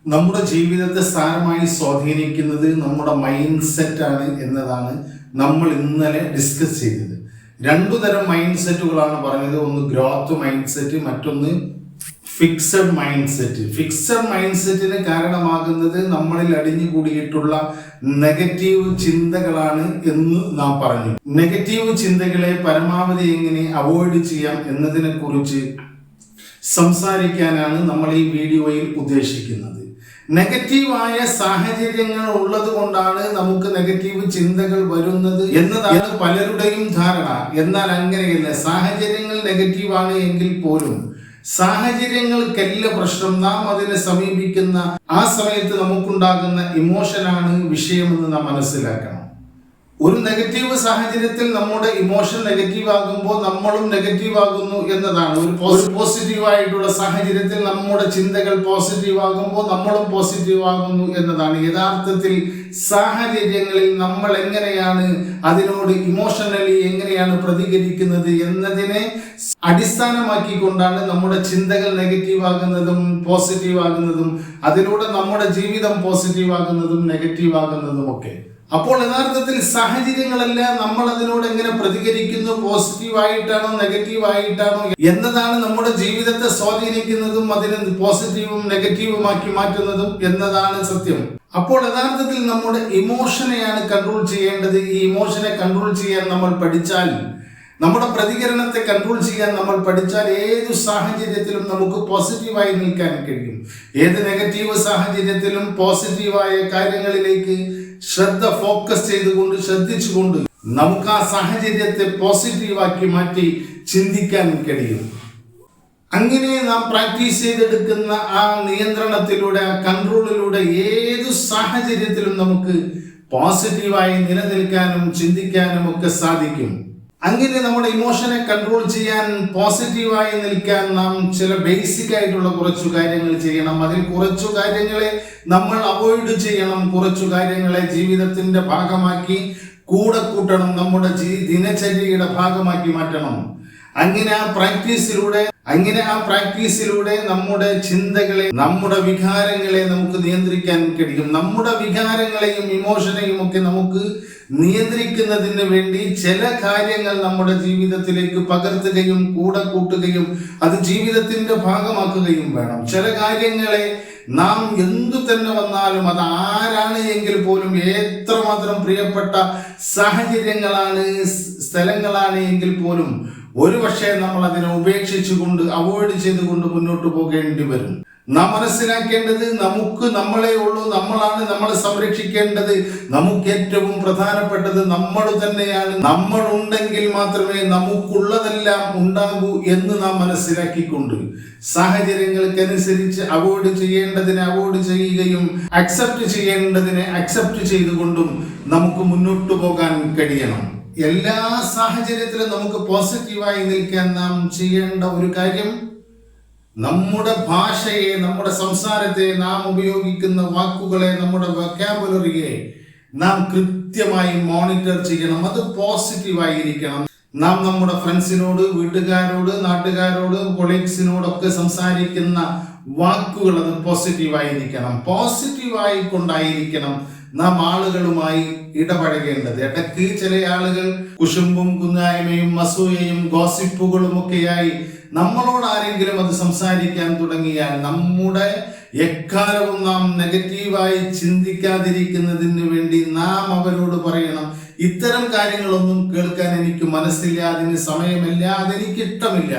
നമ്മുടെ ജീവിതത്തെ സാരമായി സ്വാധീനിക്കുന്നത് നമ്മുടെ മൈൻഡ് സെറ്റാണ് എന്നതാണ് നമ്മൾ ഇന്നലെ ഡിസ്കസ് ചെയ്തത്. രണ്ടു തരം മൈൻഡ് സെറ്റുകളാണ് പറഞ്ഞത്. ഒന്ന് ഗ്രോത്ത് മൈൻഡ് സെറ്റ്, മറ്റൊന്ന് fixed mind set. Fixed mind സെറ്റിന് കാരണമാകുന്നത് നമ്മളിൽ അടിഞ്ഞുകൂടിയിട്ടുള്ള നെഗറ്റീവ് ചിന്തകളാണ് എന്ന് നാം പറഞ്ഞു. നെഗറ്റീവ് ചിന്തകളെ പരമാവധി എങ്ങനെ അവോയ്ഡ് ചെയ്യാം എന്നതിനെ കുറിച്ച് സംസാരിക്കാനാണ് നമ്മൾ ഈ വീഡിയോയിൽ ഉദ്ദേശിക്കുന്നത്. നെഗറ്റീവായ സാഹചര്യങ്ങൾ ഉള്ളത് കൊണ്ടാണ് നമുക്ക് നെഗറ്റീവ് ചിന്തകൾ വരുന്നത് എന്നതാണ് പലരുടെയും ധാരണ. എന്നാൽ അങ്ങനെയല്ല. സാഹചര്യങ്ങൾ നെഗറ്റീവാണ് എങ്കിൽ പോലും സാഹചര്യങ്ങൾക്കല്ല പ്രശ്നം, നാം അതിനെ സമീപിക്കുന്ന ആ സമയത്ത് നമുക്കുണ്ടാകുന്ന ഇമോഷനാണ് വിഷയമെന്ന് നാം മനസ്സിലാക്കണം. ഒരു നെഗറ്റീവ് സാഹചര്യത്തിൽ നമ്മുടെ ഇമോഷൻ നെഗറ്റീവ് ആകുമ്പോൾ നമ്മളും നെഗറ്റീവ് ആകുന്നു എന്നതാണ്. ഒരു പോസിറ്റീവ് ആയിട്ടുള്ള സാഹചര്യത്തിൽ നമ്മുടെ ചിന്തകൾ പോസിറ്റീവ് ആകുമ്പോൾ നമ്മളും പോസിറ്റീവ് ആകുന്നു എന്നതാണ്. യഥാർത്ഥത്തിൽ സാഹചര്യങ്ങളിൽ നമ്മൾ എങ്ങനെയാണ് അതിനോട് ഇമോഷണലി എങ്ങനെയാണ് പ്രതികരിക്കുന്നത് എന്നതിനെ അടിസ്ഥാനമാക്കിക്കൊണ്ടാണ് നമ്മുടെ ചിന്തകൾ നെഗറ്റീവ് ആകുന്നതും പോസിറ്റീവ് ആകുന്നതും അതിലൂടെ നമ്മുടെ ജീവിതം പോസിറ്റീവ് ആകുന്നതും നെഗറ്റീവ് ആകുന്നതും ഒക്കെ. അപ്പോൾ യഥാർത്ഥത്തിൽ സാഹചര്യങ്ങളല്ല നമ്മൾ അതിനോട് എങ്ങനെ പ്രതികരിക്കുന്നു, പോസിറ്റീവ് ആയിട്ടാണോ നെഗറ്റീവ് ആയിട്ടാണോ എന്നതാണ് നമ്മുടെ ജീവിതത്തെ സ്വാധീനിക്കുന്നതും അതിനെ പോസിറ്റീവും നെഗറ്റീവുമാക്കി മാറ്റുന്നതും എന്നതാണ് സത്യം. അപ്പോൾ യഥാർത്ഥത്തിൽ നമ്മുടെ ഇമോഷനെയാണ് കൺട്രോൾ ചെയ്യേണ്ടത്. ഈ ഇമോഷനെ കൺട്രോൾ ചെയ്യാൻ നമ്മൾ പഠിച്ചാൽ, നമ്മുടെ പ്രതികരണത്തെ കൺട്രോൾ ചെയ്യാൻ നമ്മൾ പഠിച്ചാൽ ഏതു സാഹചര്യത്തിലും നമുക്ക് പോസിറ്റീവായി നിൽക്കാൻ കഴിയും. ഏത് നെഗറ്റീവ് സാഹചര്യത്തിലും പോസിറ്റീവായ കാര്യങ്ങളിലേക്ക് ശ്രദ്ധ ഫോക്കസ് ചെയ്തുകൊണ്ട് ശ്രദ്ധിച്ചുകൊണ്ട് നമുക്ക് ആ സാഹചര്യത്തെ പോസിറ്റീവാക്കി മാറ്റി ചിന്തിക്കാൻ കഴിയും. അങ്ങനെ നാം പ്രാക്ടീസ് ചെയ്തെടുക്കുന്ന ആ നിയന്ത്രണത്തിലൂടെ, ആ കൺട്രോളിലൂടെ ഏതു സാഹചര്യത്തിലും നമുക്ക് പോസിറ്റീവായി നിലനിൽക്കാനും ചിന്തിക്കാനും ഒക്കെ സാധിക്കും. അങ്ങനെ നമ്മുടെ ഇമോഷനെ കൺട്രോൾ ചെയ്യാൻ, പോസിറ്റീവായി നിൽക്കാൻ നാം ചില ബേസിക് ആയിട്ടുള്ള കുറച്ചു കാര്യങ്ങൾ ചെയ്യണം. അതിൽ കുറച്ചു കാര്യങ്ങളെ നമ്മൾ അവോയ്ഡ് ചെയ്യണം. കുറച്ചു കാര്യങ്ങളെ ജീവിതത്തിന്റെ ഭാഗമാക്കി കൂടെ കൂട്ടണം, നമ്മുടെ ദിനചര്യയുടെ ഭാഗമാക്കി മാറ്റണം. അങ്ങനെ ആ പ്രാക്ടീസിലൂടെ നമ്മുടെ ചിന്തകളെ, നമ്മുടെ വികാരങ്ങളെ നമുക്ക് നിയന്ത്രിക്കാൻ കഴിയും. നമ്മുടെ വികാരങ്ങളെയും ഇമോഷനെയും ഒക്കെ നമുക്ക് നിയന്ത്രിക്കുന്നതിന് വേണ്ടി ചില കാര്യങ്ങൾ നമ്മുടെ ജീവിതത്തിലേക്ക് പകർത്തുകയും കൂടെ കൂട്ടുകയും അത് ജീവിതത്തിന്റെ ഭാഗമാക്കുകയും വേണം. ചില കാര്യങ്ങളെ നാം എന്തു തന്നെ വന്നാലും, അത് ആരാണ് എങ്കിൽ പോലും, എത്രമാത്രം പ്രിയപ്പെട്ട സാഹചര്യങ്ങളാണ്, സ്ഥലങ്ങളാണ് എങ്കിൽ പോലും ഒരുപക്ഷെ നമ്മൾ അതിനെ ഉപേക്ഷിച്ചുകൊണ്ട്, അവോയ്ഡ് ചെയ്തുകൊണ്ട് മുന്നോട്ട് പോകേണ്ടി വരും. നാം മനസ്സിലാക്കേണ്ടത് നമുക്ക് നമ്മളെ ഉള്ളൂ, നമ്മളാണ് നമ്മളെ സംരക്ഷിക്കേണ്ടത്. നമുക്ക് ഏറ്റവും പ്രധാനപ്പെട്ടത് നമ്മൾ തന്നെയാണ്. നമ്മൾ ഉണ്ടെങ്കിൽ മാത്രമേ നമുക്കുള്ളതെല്ലാം ഉണ്ടാകൂ എന്ന് നാം മനസ്സിലാക്കിക്കൊണ്ട് സാഹചര്യങ്ങൾക്കനുസരിച്ച് അവോയ്ഡ് ചെയ്യേണ്ടതിനെ അവോയ്ഡ് ചെയ്യുകയും അക്സെപ്റ്റ് ചെയ്യേണ്ടതിനെ അക്സെപ്റ്റ് ചെയ്തുകൊണ്ടും നമുക്ക് മുന്നോട്ട് പോകാൻ കഴിയണം. എല്ലാ സാഹചര്യത്തിലും നമുക്ക് പോസിറ്റീവായി നിൽക്കാൻ നാം ചെയ്യേണ്ട ഒരു കാര്യം, നമ്മുടെ ഭാഷയെ, നമ്മുടെ സംസാരത്തെ, നാം ഉപയോഗിക്കുന്ന വാക്കുകളെ, നമ്മുടെ വൊക്കാബുലറിയെ നാം കൃത്യമായി മോണിറ്റർ ചെയ്യണം. അത് പോസിറ്റീവായിരിക്കണം. നാം നമ്മുടെ ഫ്രണ്ട്സിനോട്, വീട്ടുകാരോട്, നാട്ടുകാരോട്, കൊളീഗ്സിനോടൊക്കെ സംസാരിക്കുന്ന വാക്കുകൾ അത് പോസിറ്റീവായിരിക്കണം. പോസിറ്റീവായി കൊണ്ടായിരിക്കണം നാം ആളുകളുമായി ഇടപഴകേണ്ടത്. ഇടയ്ക്ക് ചില ആളുകൾ കുശുമ്പും കുന്നായ്മയും അസൂയയും ഗോസിപ്പുകളും ഒക്കെയായി നമ്മളോട് ആരെങ്കിലും അത് സംസാരിക്കാൻ തുടങ്ങിയാൽ നമ്മുടെ എക്കാലവും നാം നെഗറ്റീവായി ചിന്തിക്കാതിരിക്കുന്നതിന് വേണ്ടി നാം അവരോട് പറയണം, ഇത്തരം കാര്യങ്ങളൊന്നും കേൾക്കാൻ എനിക്ക് മനസ്സില്ല, അതിന് സമയമില്ല, അതെനിക്ക് ഇഷ്ടമില്ല.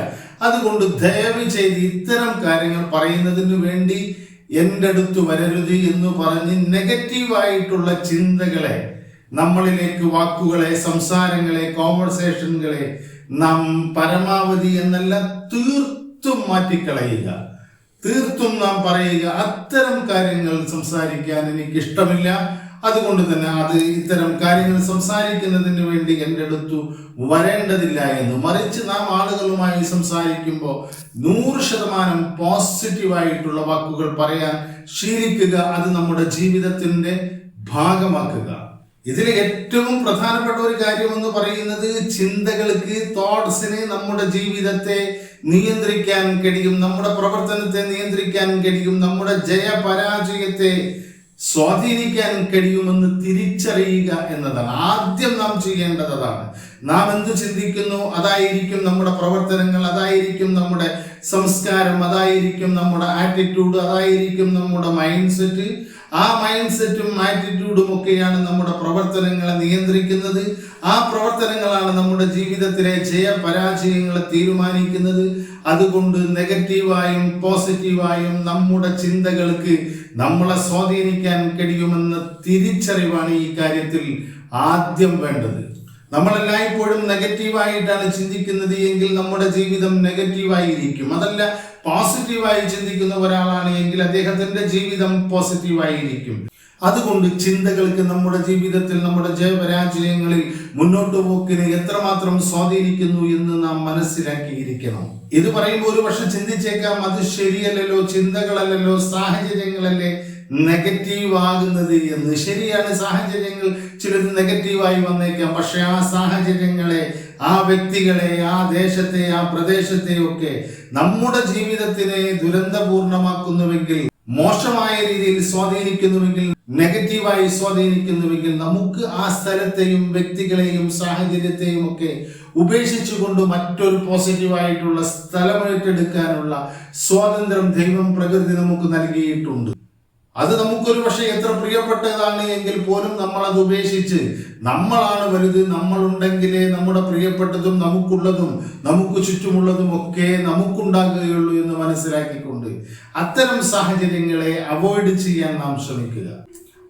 അതുകൊണ്ട് ദയവ് ചെയ്ത് ഇത്തരം കാര്യങ്ങൾ പറയുന്നതിന് വേണ്ടി എൻ്റെ അടുത്ത് വരരുത് എന്ന് പറഞ്ഞ് നെഗറ്റീവായിട്ടുള്ള ചിന്തകളെ, നമ്മളിലേക്ക് വാക്കുകളെ, സംസാരങ്ങളെ, കോൺവെർസേഷനുകളെ നാം പരമാവധി എന്നല്ല തീർത്തും മാറ്റിക്കളയുക. തീർത്തും നാം പറയുക, അത്തരം കാര്യങ്ങൾ സംസാരിക്കാൻ എനിക്ക് ഇഷ്ടമില്ല, അതുകൊണ്ട് തന്നെ ഇത്തരം കാര്യങ്ങൾ സംസാരിക്കുന്നതിന് വേണ്ടി എൻ്റെ അടുത്ത് വരേണ്ടതില്ല എന്ന്. മറിച്ച് നാം ആളുകളുമായി സംസാരിക്കുമ്പോൾ 100% പോസിറ്റീവായിട്ടുള്ള വാക്കുകൾ പറയാൻ ശീലിക്കുക. അത് നമ്മുടെ ജീവിതത്തിന്റെ ഭാഗമാക്കുക. ഇതിൽ ഏറ്റവും പ്രധാനപ്പെട്ട ഒരു കാര്യം എന്ന് പറയുന്നത് ചിന്തകൾക്ക്, തോട്ട്സിന് നമ്മുടെ ജീവിതത്തെ നിയന്ത്രിക്കാൻ കഴിയും, നമ്മുടെ പ്രവർത്തനത്തെ നിയന്ത്രിക്കാൻ കഴിയും, നമ്മുടെ ജയപരാജയത്തെ സ്വാധീനിക്കാൻ കഴിയുമെന്ന് തിരിച്ചറിയുക എന്നതാണ്. ആദ്യം നാം ചെയ്യേണ്ടത് അതാണ്. നാം എന്ത് ചിന്തിക്കുന്നു അതായിരിക്കും നമ്മുടെ പ്രവർത്തനങ്ങൾ, അതായിരിക്കും നമ്മുടെ സംസ്കാരം, അതായിരിക്കും നമ്മുടെ ആറ്റിറ്റ്യൂഡ്, അതായിരിക്കും നമ്മുടെ മൈൻഡ് സെറ്റ്. ആ മൈൻഡ് സെറ്റും ആറ്റിറ്റ്യൂഡും ഒക്കെയാണ് നമ്മുടെ പ്രവർത്തനങ്ങളെ നിയന്ത്രിക്കുന്നത്. ആ പ്രവർത്തനങ്ങളാണ് നമ്മുടെ ജീവിതത്തിലെ ജയപരാജയങ്ങളെ തീരുമാനിക്കുന്നത്. അതുകൊണ്ട് നെഗറ്റീവായും പോസിറ്റീവായും നമ്മുടെ ചിന്തകൾക്ക് നമ്മളെ സ്വാധീനിക്കാൻ കഴിയുമെന്ന തിരിച്ചറിവാണ് ഈ കാര്യത്തിൽ ആദ്യം വേണ്ടത്. നമ്മളെല്ലായ്പ്പോഴും നെഗറ്റീവായിട്ടാണ് ചിന്തിക്കുന്നത് എങ്കിൽ നമ്മുടെ ജീവിതം നെഗറ്റീവായിരിക്കും. അതല്ല, പോസിറ്റീവായി ചിന്തിക്കുന്ന ഒരാളാണ് എങ്കിൽ അദ്ദേഹത്തിന്റെ ജീവിതം പോസിറ്റീവായിരിക്കും. അതുകൊണ്ട് ചിന്തകൾക്ക് നമ്മുടെ ജീവിതത്തിൽ, നമ്മുടെ ജയപരാജയങ്ങളിൽ മുന്നോട്ട് പോക്കിന് എത്രമാത്രം സ്വാധീനിക്കുന്നു എന്ന് നാം മനസ്സിലാക്കിയിരിക്കണം. ഇത് പറയുമ്പോൾ ഒരു പക്ഷെ ചിന്തിച്ചേക്കാം, അത് ശരിയല്ലല്ലോ, ചിന്തകളല്ലല്ലോ, സാഹചര്യങ്ങളല്ലേ നെഗറ്റീവ് ആകുന്നത് എന്ന്. ശരിയാണ്, സാഹചര്യങ്ങൾ ചിലത് നെഗറ്റീവായി വന്നേക്കാം. പക്ഷെ ആ സാഹചര്യങ്ങളെ, ആ വ്യക്തികളെ, ആ ദേശത്തെ, ആ പ്രദേശത്തെ ഒക്കെ നമ്മുടെ ജീവിതത്തിനെ ദുരന്തപൂർണമാക്കുന്നുവെങ്കിൽ, മോശമായ രീതിയിൽ സ്വാധീനിക്കുന്നുവെങ്കിൽ, നെഗറ്റീവായി സ്വാധീനിക്കുന്നുവെങ്കിൽ നമുക്ക് ആ സ്ഥലത്തെയും വ്യക്തികളെയും സാഹചര്യത്തെയും ഒക്കെ ഉപേക്ഷിച്ചുകൊണ്ട് മറ്റൊരു പോസിറ്റീവായിട്ടുള്ള സ്ഥലം ഏറ്റെടുക്കാനുള്ള സ്വാതന്ത്ര്യം ദൈവം, പ്രകൃതി നമുക്ക് നൽകിയിട്ടുണ്ട്. അത് നമുക്കൊരു പക്ഷേ എത്ര പ്രിയപ്പെട്ടതാണ് എങ്കിൽ പോലും നമ്മൾ അത് ഉപേക്ഷിച്ച് നമ്മളാണ് വലുത്, നമ്മളുണ്ടെങ്കിലേ നമ്മുടെ പ്രിയപ്പെട്ടതും നമുക്കുള്ളതും നമുക്ക് ചുറ്റുമുള്ളതും ഒക്കെ നമുക്കുണ്ടാകുകയുള്ളൂ എന്ന് മനസ്സിലാക്കിക്കൊണ്ട് അത്തരം സാഹചര്യങ്ങളെ അവോയ്ഡ് ചെയ്യാൻ നാം ശ്രമിക്കുക.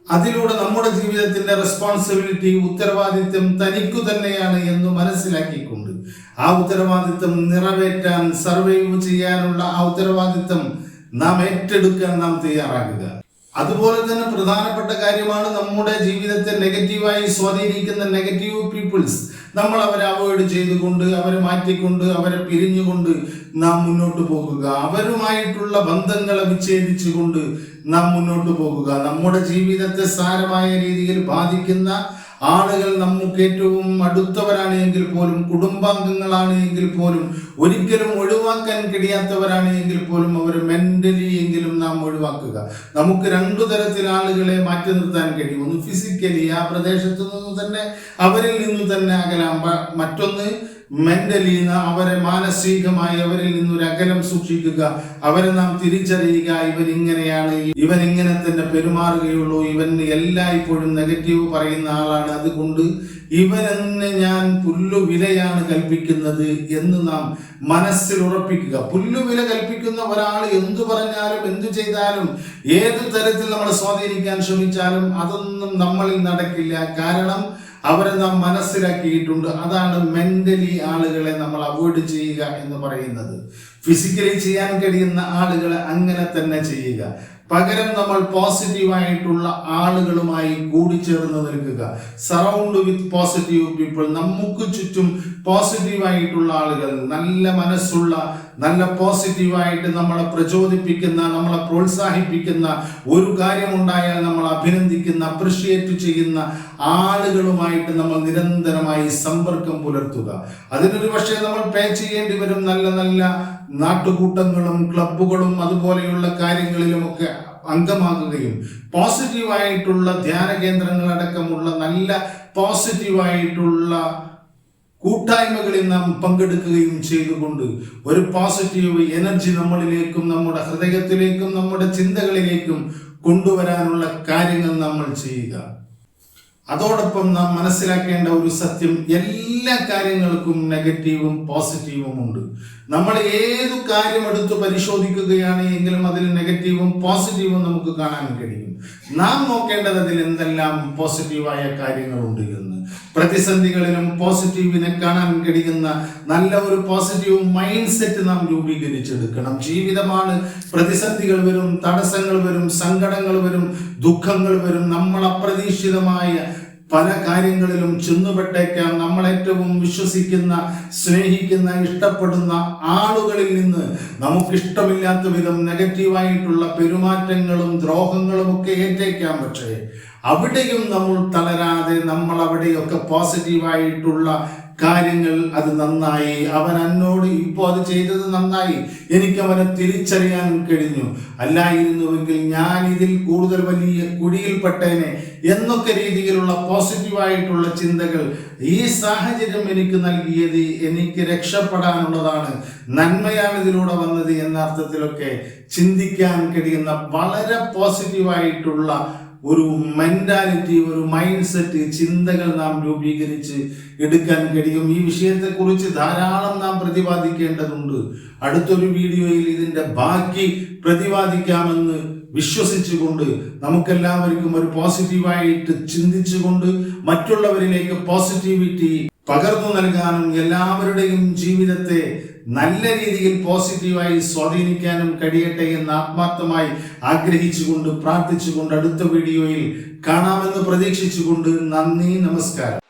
അതിലൂടെ നമ്മുടെ ജീവിതത്തിന്റെ റെസ്പോൺസിബിലിറ്റി, ഉത്തരവാദിത്വം തനിക്കു തന്നെയാണ് എന്ന് മനസ്സിലാക്കിക്കൊണ്ട് ആ ഉത്തരവാദിത്വം നിറവേറ്റാൻ, സർവൈവ് ചെയ്യാനുള്ള ആ ഉത്തരവാദിത്വം നാം ഏറ്റെടുക്കാൻ നാം തയ്യാറാകുക. അതുപോലെ തന്നെ പ്രധാനപ്പെട്ട കാര്യമാണ് നമ്മുടെ ജീവിതത്തെ നെഗറ്റീവായി സ്വാധീനിക്കുന്ന നെഗറ്റീവ് പീപ്പിൾസ്. നമ്മൾ അവരെ അവോയ്ഡ് ചെയ്തുകൊണ്ട്, അവരെ മാറ്റിക്കൊണ്ട്, അവരെ പിരിഞ്ഞുകൊണ്ട് നാം മുന്നോട്ട് പോകുക. അവരുമായിട്ടുള്ള ബന്ധങ്ങളെ വിച്ഛേദിച്ചുകൊണ്ട് നാം മുന്നോട്ട് പോകുക. നമ്മുടെ ജീവിതത്തെ സാരമായ രീതിയിൽ ബാധിക്കുന്ന ആളുകൾ നമുക്ക് ഏറ്റവും അടുത്തവരാണ് എങ്കിൽ പോലും, കുടുംബാംഗങ്ങളാണ് എങ്കിൽ പോലും, ഒരിക്കലും ഒഴിവാക്കാൻ കഴിയാത്തവരാണ് എങ്കിൽ പോലും അവരെ മെന്റലി എങ്കിലും നാം ഒഴിവാക്കുക. നമുക്ക് രണ്ടു തരത്തിൽ ആളുകളെ മാറ്റി നിർത്താൻ കഴിയും. ഒന്ന് ഫിസിക്കലി, ആ പ്രദേശത്ത് നിന്ന് തന്നെ, അവരിൽ നിന്ന് തന്നെ അകലാം. മറ്റൊന്ന് മെന്റലി, അവരെ മാനസികമായി അവരിൽ നിന്നൊരു അകലം സൂക്ഷിക്കുക. അവരെ നാം തിരിച്ചറിയുക, ഇവൻ ഇങ്ങനെയാണ്, ഇവൻ ഇങ്ങനെ തന്നെ പെരുമാറുകയുള്ളൂ, ഇവൻ എല്ലായ്പ്പോഴും നെഗറ്റീവ് പറയുന്ന ആളാണ്, അതുകൊണ്ട് ഇവനെന്ന് ഞാൻ പുല്ലുവിലയാണ് കൽപ്പിക്കുന്നത് എന്ന് നാം മനസ്സിൽ ഉറപ്പിക്കുക. പുല്ലുവില കൽപ്പിക്കുന്ന ഒരാൾ എന്തു പറഞ്ഞാലും, എന്തു ചെയ്താലും, ഏതു തരത്തിൽ നമ്മളെ സ്വാധീനിക്കാൻ ശ്രമിച്ചാലും അതൊന്നും നമ്മളിൽ നടക്കില്ല. കാരണം അവരെ നാം മനസ്സിലാക്കിയിട്ടുണ്ട്. അതാണ് മെന്റലി ആളുകളെ നമ്മൾ അവോയ്ഡ് ചെയ്യുക എന്ന് പറയുന്നത്. ഫിസിക്കലി ചെയ്യാൻ കഴിയുന്ന ആളുകളെ അങ്ങനെ തന്നെ ചെയ്യുക. പകരം നമ്മൾ പോസിറ്റീവായിട്ടുള്ള ആളുകളുമായി കൂടിച്ചേർന്ന് നിൽക്കുക. സറൗണ്ട് വിത്ത് പോസിറ്റീവ് പീപ്പിൾ. നമുക്ക് ചുറ്റും പോസിറ്റീവായിട്ടുള്ള ആളുകൾ, നല്ല മനസ്സുള്ള, നല്ല പോസിറ്റീവായിട്ട് നമ്മളെ പ്രചോദിപ്പിക്കുന്ന, നമ്മളെ പ്രോത്സാഹിപ്പിക്കുന്ന, ഒരു കാര്യമുണ്ടായാൽ നമ്മൾ അഭിനന്ദിക്കുന്ന, അപ്രിഷിയേറ്റ് ചെയ്യുന്ന ആളുകളുമായിട്ട് നമ്മൾ നിരന്തരമായി സമ്പർക്കം പുലർത്തുക. അതിനൊരു പക്ഷേ നമ്മൾ പേ ചെയ്യേണ്ടി വരും. നല്ല നല്ല നാട്ടുകൂട്ടങ്ങളും ക്ലബുകളും അതുപോലെയുള്ള കാര്യങ്ങളിലുമൊക്കെ അംഗമാകുകയും പോസിറ്റീവായിട്ടുള്ള ധ്യാന കേന്ദ്രങ്ങളടക്കമുള്ള നല്ല പോസിറ്റീവായിട്ടുള്ള കൂട്ടായ്മകളിൽ നാം പങ്കെടുക്കുകയും ചെയ്തുകൊണ്ട് ഒരു പോസിറ്റീവ് എനർജി നമ്മളിലേക്കും, നമ്മുടെ ഹൃദയത്തിലേക്കും, നമ്മുടെ ചിന്തകളിലേക്കും കൊണ്ടുവരാനുള്ള കാര്യങ്ങൾ നമ്മൾ ചെയ്യുക. അതോടൊപ്പം നാം മനസ്സിലാക്കേണ്ട ഒരു സത്യം, എല്ലാ കാര്യങ്ങൾക്കും നെഗറ്റീവും പോസിറ്റീവും ഉണ്ട്. നമ്മൾ ഏതു കാര്യം എടുത്ത് പരിശോധിക്കുകയാണ് എങ്കിലും അതിൽ നെഗറ്റീവും പോസിറ്റീവും നമുക്ക് കാണാൻ കഴിയും. നാം നോക്കേണ്ടത് അതിൽ എന്തെല്ലാം പോസിറ്റീവായ കാര്യങ്ങളുണ്ട് എന്ന്. പ്രതിസന്ധികളിലും പോസിറ്റീവിനെ കാണാൻ കഴിയുന്ന നല്ല ഒരു പോസിറ്റീവ് മൈൻഡ് സെറ്റ് നാം രൂപീകരിച്ചെടുക്കണം. ജീവിതമാണ്, പ്രതിസന്ധികൾ വരും, തടസ്സങ്ങൾ വരും, സങ്കടങ്ങൾ വരും, ദുഃഖങ്ങൾ വരും, നമ്മൾ അപ്രതീക്ഷിതമായ പല കാര്യങ്ങളിലും ചെന്നുപെട്ടേക്കാം. നമ്മൾ ഏറ്റവും വിശ്വസിക്കുന്ന, സ്നേഹിക്കുന്ന, ഇഷ്ടപ്പെടുന്ന ആളുകളിൽ നിന്ന് നമുക്കിഷ്ടമില്ലാത്ത വിധം നെഗറ്റീവായിട്ടുള്ള പെരുമാറ്റങ്ങളും ദ്രോഹങ്ങളും ഒക്കെ ഏറ്റേക്കാം. പക്ഷേ അവിടെയും നമ്മൾ തളരാതെ നമ്മൾ അവിടെയൊക്കെ പോസിറ്റീവായിട്ടുള്ള കാര്യങ്ങൾ, അത് നന്നായി, അവൻ എന്നോട് ഇപ്പോൾ അത് ചെയ്തത് നന്നായി, എനിക്ക് അവനെ തിരിച്ചറിയാൻ കഴിഞ്ഞു, അല്ലായിരുന്നുവെങ്കിൽ ഞാൻ ഇതിൽ കൂടുതൽ വലിയ കുഴിയിൽപ്പെട്ടേനെ എന്നൊക്കെ രീതിയിലുള്ള പോസിറ്റീവായിട്ടുള്ള ചിന്തകൾ ഈ സാഹചര്യം എനിക്ക് നൽകിയത് എനിക്ക് രക്ഷപ്പെടാനുള്ളതാണ്, നന്മയാണ് ഇതിലൂടെ വന്നത് എന്ന അർത്ഥത്തിലൊക്കെ ചിന്തിക്കാൻ കഴിയുന്ന വളരെ പോസിറ്റീവായിട്ടുള്ള ഒരു മെന്റാലിറ്റി, ഒരു മൈൻഡ് സെറ്റ്, ചിന്തകൾ നാം രൂപീകരിച്ച് എടുക്കാൻ കഴിയും. ഈ വിഷയത്തെക്കുറിച്ച് ധാരാളം നാം പ്രതിപാദിക്കേണ്ടതുണ്ട്. അടുത്തൊരു വീഡിയോയിൽ ഇതിന്റെ ബാക്കി പ്രതിപാദിക്കാമെന്ന് വിശ്വസിച്ചുകൊണ്ട് നമുക്കെല്ലാവർക്കും ഒരു പോസിറ്റീവായിട്ട് ചിന്തിച്ചുകൊണ്ട് മറ്റുള്ളവരിലേക്ക് പോസിറ്റിവിറ്റി പകർന്നു നൽകാനും എല്ലാവരുടെയും ജീവിതത്തെ നല്ല രീതിയിൽ പോസിറ്റീവായി സ്വാധീനിക്കാനും കഴിയട്ടെ എന്ന് ആത്മാർത്ഥമായി ആഗ്രഹിച്ചുകൊണ്ട് പ്രാർത്ഥിച്ചുകൊണ്ട് അടുത്ത വീഡിയോയിൽ കാണാമെന്ന് പ്രതീക്ഷിച്ചുകൊണ്ട് നന്ദി, നമസ്കാരം.